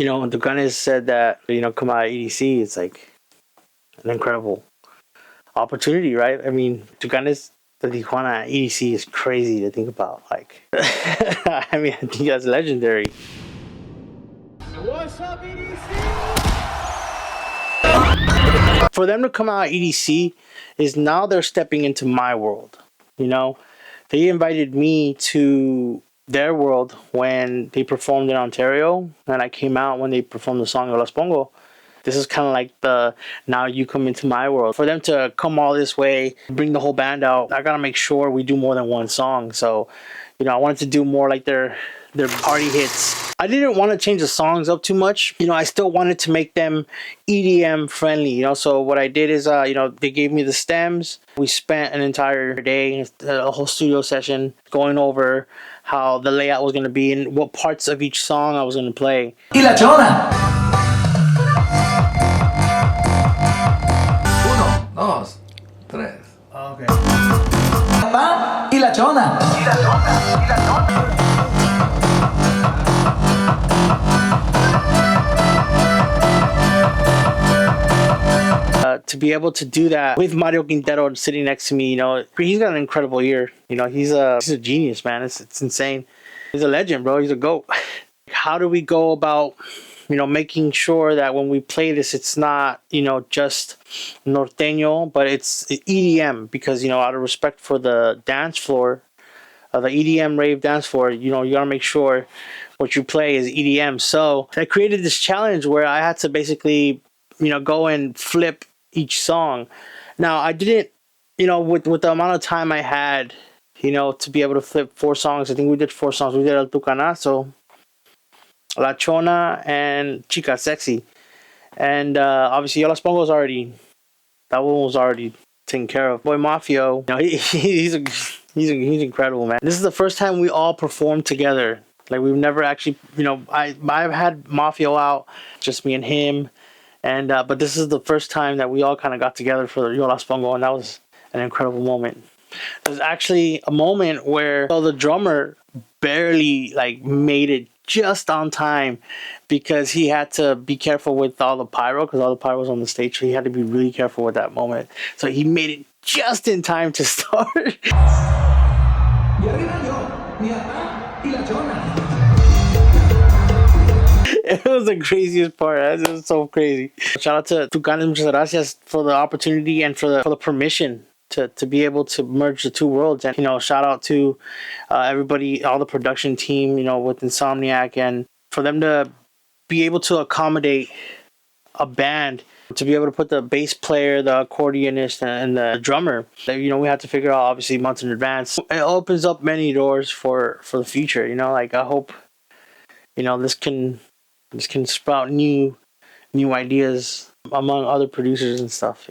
when Tucanes said that, come out of EDC, it's like an incredible opportunity, right? I mean, Tucanes, the Tijuana EDC is crazy to think about. Like, I mean, I think that's legendary. What's up, EDC? For them to come out of EDC is now they're stepping into my world. They invited me to their world when they performed in Ontario, and I came out when they performed the song Yo Las Pongo. This is kind of like the now you come into my world. For them to come all this way, bring the whole band out, I gotta make sure we do more than one song. So, I wanted to do more like their party hits. I didn't want to change the songs up too much. I still wanted to make them EDM friendly. So what I did is, they gave me the stems. We spent an entire day, a whole studio session, going over how the layout was going to be and what parts of each song I was going to play. Y la chona. 1, 2, 3. Okay. Papá y la chona. Y la chona. Y la chona. To be able to do that with Mario Quintero sitting next to me, he's got an incredible ear. He's a genius, man. It's insane. He's a legend, bro. He's a GOAT. How do we go about, making sure that when we play this, it's not, just norteño, but it's EDM, because, out of respect for the dance floor, the EDM rave dance floor, you gotta make sure what you play is EDM. So I created this challenge where I had to basically, go and flip each song. Now I didn't, with the amount of time I had, to be able to flip 4 songs. I think we did 4 songs. We did El Tucanazo, La Chona, and Chica Sexy. And obviously Yo Las Pongo that one was already taken care of. Boy Mafio, he's incredible, man. This is the first time we all performed together. Like, we've never actually, I've had Mafio out, just me and him. And but this is the first time that we all kind of got together for Yo Las Pongo, and that was an incredible moment. There's actually a moment where the drummer barely made it just on time, because he had to be careful with all the pyro, because all the pyro was on the stage, so he had to be really careful with that moment. So he made it just in time to start. It was the craziest part. It was so crazy. Shout out to Tucanes, muchas gracias for the opportunity and for the permission to be able to merge the two worlds. And shout out to everybody, all the production team, with Insomniac, and for them to be able to accommodate a band, to be able to put the bass player, the accordionist, and the drummer. We had to figure out obviously months in advance. It opens up many doors for the future. I hope this can sprout new ideas among other producers and stuff.